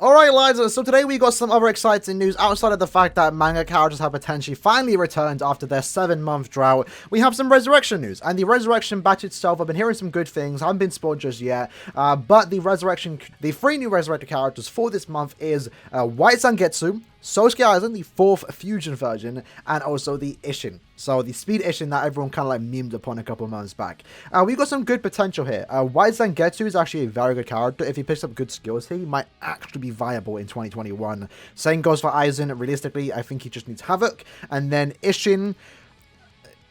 Alright lads, so today we got some other exciting news outside of the fact that manga characters have potentially finally returned after their 7-month drought. We have some Resurrection news, and the Resurrection batch itself, I've been hearing some good things, haven't been spoiled just yet, but the 3 new Resurrected characters for this month is White Zangetsu, Sosuke Aizen, the 4th fusion version, and also the Ishin. So the speed Ishin that everyone kind of like memed upon a couple of months back. We've got some good potential here. White Zangetsu is actually a very good character. If he picks up good skills here, he might actually be viable in 2021. Same goes for Aizen. Realistically, I think he just needs Havoc. And then Ishin,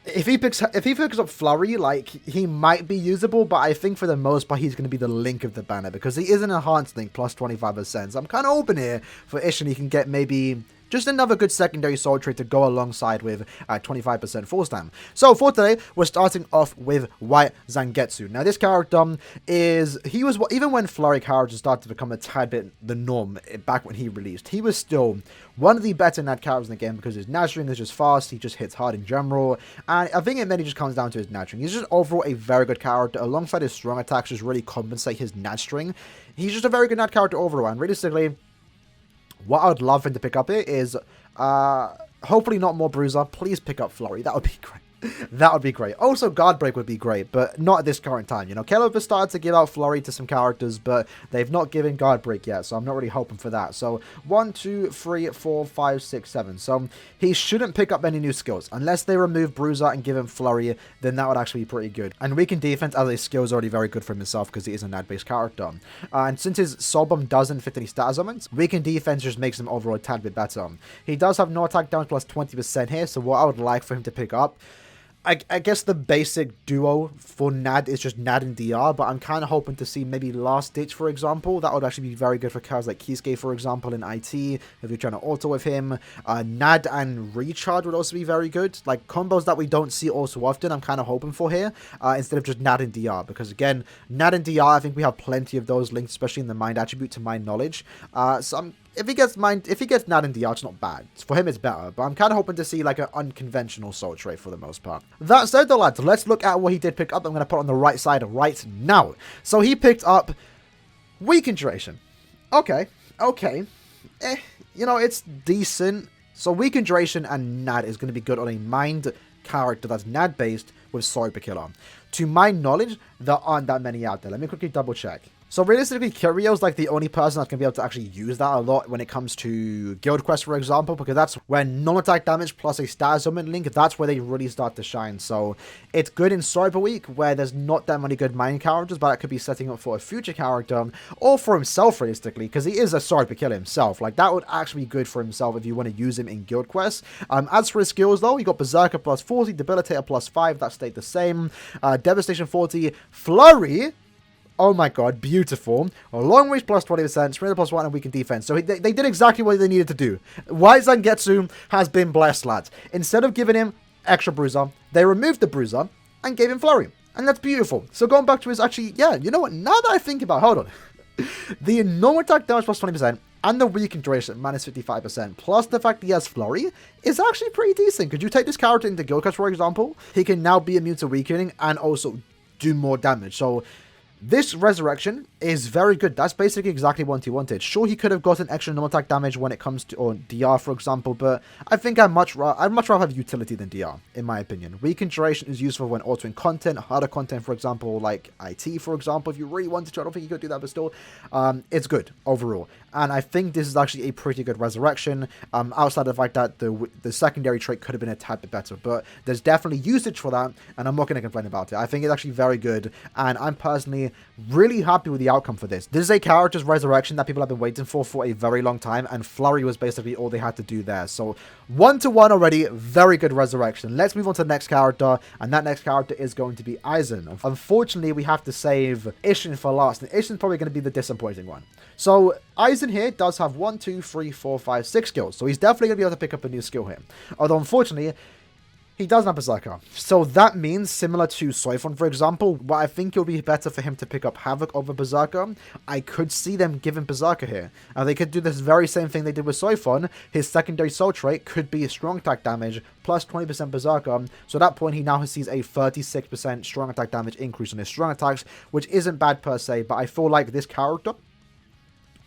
if he picks up Flurry, like, he might be usable, but I think for the most part he's going to be the link of the banner, because he is an enhanced link plus 25%. So I'm kind of hoping here for Ishin he can get maybe just another good secondary soul trait to go alongside with 25% full stam. So for today, we're starting off with White Zangetsu. Now this character even when Flurry characters started to become a tad bit the norm back when he released, he was still one of the better NAD characters in the game because his NAD string is just fast, he just hits hard in general, and I think it mainly just comes down to his NAD string. He's just overall a very good character, alongside his strong attacks just really compensate his NAD string. He's just a very good NAD character overall, and realistically, what I would love him to pick up here is, hopefully not more Bruiser. Please pick up Flurry. That would be great. That would be great. Also, Guard Break would be great, but not at this current time. You know, Caleb has started to give out Flurry to some characters, but they've not given Guard Break yet, so I'm not really hoping for that. So, 1, 2, 3, 4, 5, 6, 7. So, he shouldn't pick up any new skills. Unless they remove Bruiser and give him Flurry, then that would actually be pretty good. And Weaken Defense as a skill is already very good for himself because he is a NAD-based character. And since his Soul Bomb doesn't fit any status elements, Weaken Defense just makes him overall a tad bit better. He does have no attack down plus 20% here, so what I would like for him to pick up, I guess the basic duo for NAD is just NAD and DR, but I'm kind of hoping to see maybe Last Ditch, for example. That would actually be very good for characters like Kisuke, for example, in IT, if you're trying to auto with him. NAD and Recharge would also be very good. Like, combos that we don't see all so often, I'm kind of hoping for here, instead of just NAD and DR, because again, NAD and DR, I think we have plenty of those linked, especially in the Mind attribute to Mind Knowledge. If he gets NAD and DR, it's not bad. For him, it's better. But I'm kind of hoping to see like an unconventional soul trait for the most part. That said, though, lads, let's look at what he did pick up. I'm going to put on the right side right now. So he picked up Weaken Duration. Okay. You know, it's decent. So Weaken Duration and NAD is going to be good on a Mind character that's NAD based with Sword Per Killer. To my knowledge, there aren't that many out there. Let me quickly double check. So realistically, Kirio's like the only person that's going to be able to actually use that a lot when it comes to Guild Quest, for example, because that's where non-attack damage plus a status element link, that's where they really start to shine. So it's good in Cyber Week, where there's not that many good Mind characters, but that could be setting up for a future character, or for himself, realistically, because he is a Sword Per Killer himself. Like, that would actually be good for himself if you want to use him in Guild Quest. As for his skills, though, you got Berserker plus 40, Debilitator plus 5, that stayed the same, Devastation 40, Flurry, oh my god, beautiful. Long range plus 20%, Sprinter plus 1, and Weaken Defense. So they did exactly what they needed to do. White Zangetsu has been blessed, lads. Instead of giving him extra Bruiser, they removed the Bruiser and gave him Flurry. And that's beautiful. So going back to his actually, yeah, you know what? Now that I think about it, hold on. The normal attack damage plus 20% and the Weaken Duration minus 55%, plus the fact that he has Flurry, is actually pretty decent. Could you take this character into Guild Quest, for example? He can now be immune to weakening and also do more damage. So this Resurrection is very good. That's basically exactly what he wanted. Sure, he could have gotten extra normal attack damage when it comes to, or DR, for example, but I think I'd much rather have utility than DR, in my opinion. Weaken Duration is useful when altering content, harder content, for example, like IT, for example, if you really wanted to. I don't think you could do that, but still, it's good overall. And I think this is actually a pretty good Resurrection, outside of the fact that the secondary trait could have been a tad bit better, but there's definitely usage for that, and I'm not going to complain about it. I think it's actually very good, and I'm personally really happy with the outcome for this. This is a character's Resurrection that people have been waiting for a very long time, and Flurry was basically all they had to do there. So 1-to-1 already, very good Resurrection. Let's move on to the next character, and that next character is going to be Aizen. Unfortunately, we have to save Ishin for last, and Ishin's probably going to be the disappointing one. So Aizen here does have 1, 2, 3, 4, 5, 6 skills, so he's definitely going to be able to pick up a new skill here. Although unfortunately, he doesn't have Berserker. So that means, similar to Soifon, for example, what I think it would be better for him to pick up Havoc over Berserker, I could see them giving Berserker here. And they could do this very same thing they did with Soifon. His secondary soul trait could be strong attack damage plus 20% Berserker. So at that point, he now sees a 36% strong attack damage increase on his strong attacks, which isn't bad per se, but I feel like this character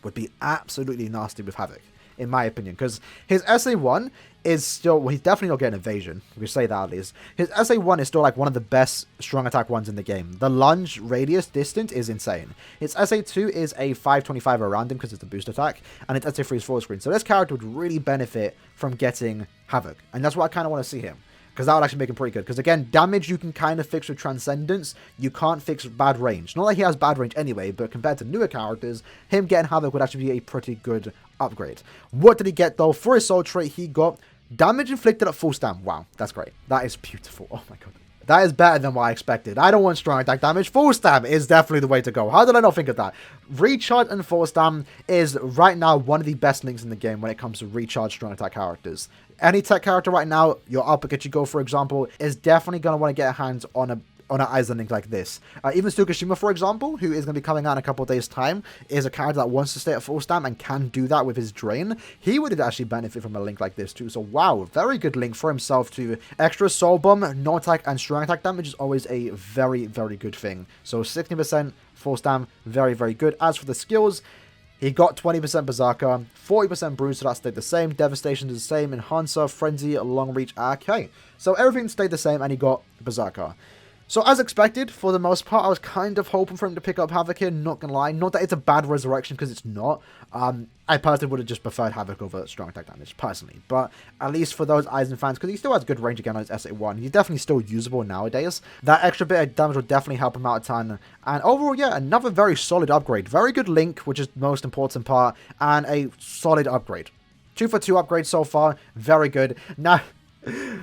would be absolutely nasty with Havoc, in my opinion, because his SA1 is still, well, he's definitely not getting evasion, we can say that at least. His SA1 is still like one of the best strong attack ones in the game. The lunge radius distance is insane. His SA2 is a 525 around him because it's a boost attack, and its SA3 is full screen. So this character would really benefit from getting Havoc, and that's what I kind of want to see him. Because that would actually make him pretty good. Because again, damage you can kind of fix with Transcendence. You can't fix bad range. Not that he has bad range anyway, but compared to newer characters, him getting Havoc would actually be a pretty good upgrade. What did he get though? For his soul trait, he got damage inflicted at full stam. Wow, that's great. That is beautiful. Oh my god. That is better than what I expected. I don't want strong attack damage. Full stam is definitely the way to go. How did I not think of that? Recharge and full stam is right now one of the best links in the game when it comes to recharge strong attack characters. Any tech character right now, your Apokechigo, for example, is definitely going to want to get hands on an Aizen link like this. Even Tsukishima, for example, who is going to be coming out in a couple of days' time, is a character that wants to stay at full stam and can do that with his drain. He would actually benefit from a link like this too. So wow, very good link for himself to extra soul bomb, no attack, and strong attack damage is always a very, very good thing. So 60% full stam, very, very good. As for the skills, he got 20% Berserker, 40% Bruise, so that stayed the same. Devastation is the same. Enhancer, Frenzy, Long Reach. Okay, so everything stayed the same, and he got Berserker. So as expected, for the most part, I was kind of hoping for him to pick up Havoc here, not gonna lie. Not that it's a bad resurrection, because it's not. I personally would have just preferred Havoc over strong attack damage, personally. But at least for those Aizen fans, because he still has good range again on his SA1, he's definitely still usable nowadays. That extra bit of damage will definitely help him out a ton. And overall, yeah, another very solid upgrade. Very good link, which is the most important part, and a solid upgrade. 2 for 2 upgrades so far, very good. Now,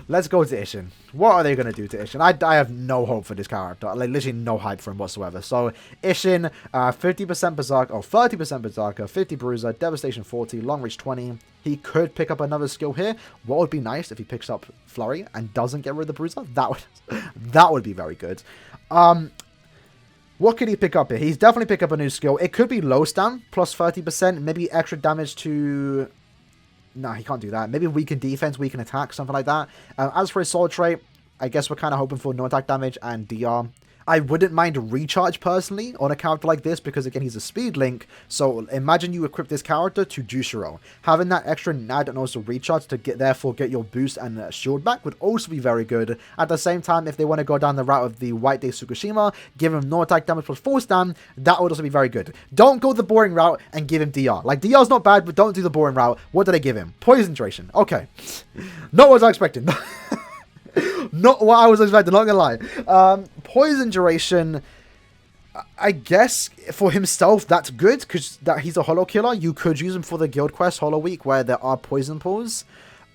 let's go to Ishin. What are they going to do to Ishin? I have no hope for this character. Like, literally no hype for him whatsoever. So, Ishin, 50% Berserker, or 30% Berserker, 50 Bruiser, Devastation 40, Long Reach 20. He could pick up another skill here. What would be nice if he picks up Flurry and doesn't get rid of the Bruiser? That would be very good. What could he pick up here? He's definitely pick up a new skill. It could be low stam, plus 30%, maybe extra damage to... No, he can't do that. Maybe weaken defense, weaken attack, something like that. As for his soul trait, I guess we're kind of hoping for no attack damage and DR. I wouldn't mind recharge personally on a character like this because again he's a speed link. So imagine you equip this character to Jushiro. Having that extra NAD and also recharge to therefore get your boost and shield back would also be very good. At the same time, if they want to go down the route of the White Day Tsukushima, give him no attack damage plus 4 stam, that would also be very good. Don't go the boring route and give him DR. Like DR's not bad, but don't do the boring route. What do they give him? Poison duration. Okay. Not what I was expecting. Not what I was expecting, not gonna lie. Poison duration, I guess for himself that's good because he's a holo killer. You could use him for the guild quest Holo Week where there are poison pools.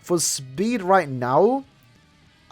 For speed right now,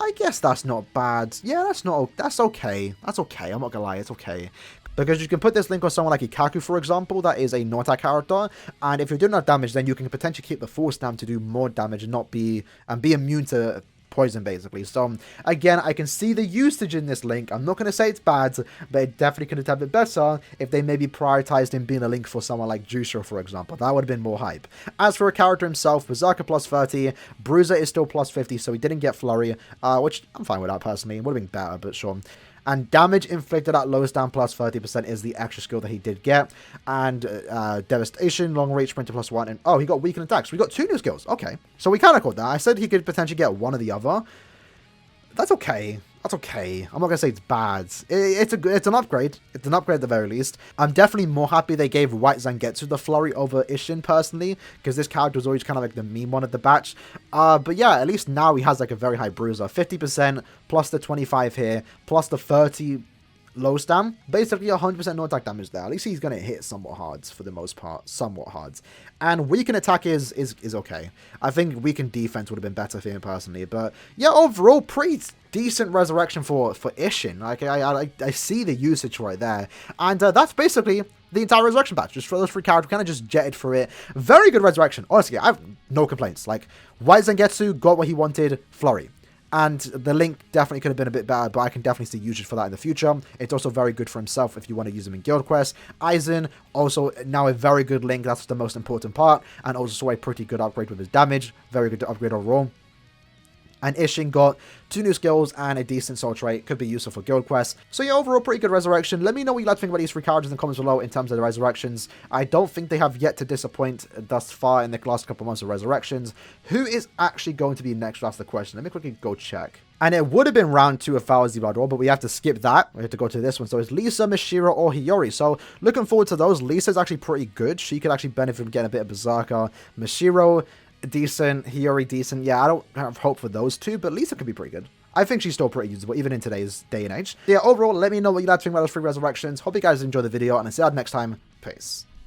I guess that's not bad. Yeah, that's okay. That's okay. I'm not gonna lie, it's okay. Because you can put this link on someone like Ikaku, for example, that is a no-attack character, and if you're doing enough damage, then you can potentially keep the full stam to do more damage and be immune to poison, basically. So again, I can see the usage in this link. I'm not going to say it's bad, but it definitely could have done a bit better if they maybe prioritized him being a link for someone like Jushiro, for example. That would have been more hype. As for a character himself, Berserker plus 30, Bruiser is still plus 50, so he didn't get Flurry, which I'm fine with that personally. It would have been better, but sure. And damage inflicted at lowest down plus 30% is the extra skill that he did get. And Devastation, Long Reach, Sprinter plus 1. And oh, he got Weaken Attacks. We got 2 new skills. Okay. So we kind of called that. I said he could potentially get one or the other. That's okay. That's okay. I'm not going to say it's bad. It's an upgrade. It's an upgrade at the very least. I'm definitely more happy they gave White Zangetsu the Flurry over Ishin personally, because this character was always kind of like the meme one of the batch. But yeah, at least now he has like a very high bruiser. 50% plus the 25 here, plus the 30 low stam. Basically 100% no attack damage there. At least he's going to hit somewhat hard for the most part. Somewhat hard. And weaken attack is okay. I think weaken defense would have been better for him personally. But yeah, overall, pretty decent resurrection for Ishin. Like I see the usage right there. And that's basically the entire resurrection patch. Just for those 3 characters, kind of just jetted through it. Very good resurrection. Honestly, I have no complaints. Like, White Zangetsu got what he wanted, Flurry. And the link definitely could have been a bit better, but I can definitely see usage for that in the future. It's also very good for himself if you want to use him in guild quests. Aizen, also now a very good link. That's the most important part. And also a pretty good upgrade with his damage. Very good upgrade overall. And Ishin got 2 new skills and a decent soul trait. Could be useful for guild quests. So yeah, overall pretty good resurrection. Let me know what you like to think about these 3 characters in the comments below in terms of the resurrections. I don't think they have yet to disappoint thus far in the last couple months of resurrections. Who is actually going to be next? That's the question. Let me quickly go check. And it would have been round 2 of Falzi Blood War, but we have to skip that. We have to go to this one. So it's Lisa, Mishira, or Hiyori. So looking forward to those. Lisa's actually pretty good. She could actually benefit from getting a bit of Berserker. Mishiro, decent. Hiyori, decent. Yeah, I don't have hope for those 2, but Lisa could be pretty good. I think she's still pretty usable, even in today's day and age. So yeah, overall, let me know what you like to think about those 3 resurrections. Hope you guys enjoy the video, and I'll see you next time. Peace.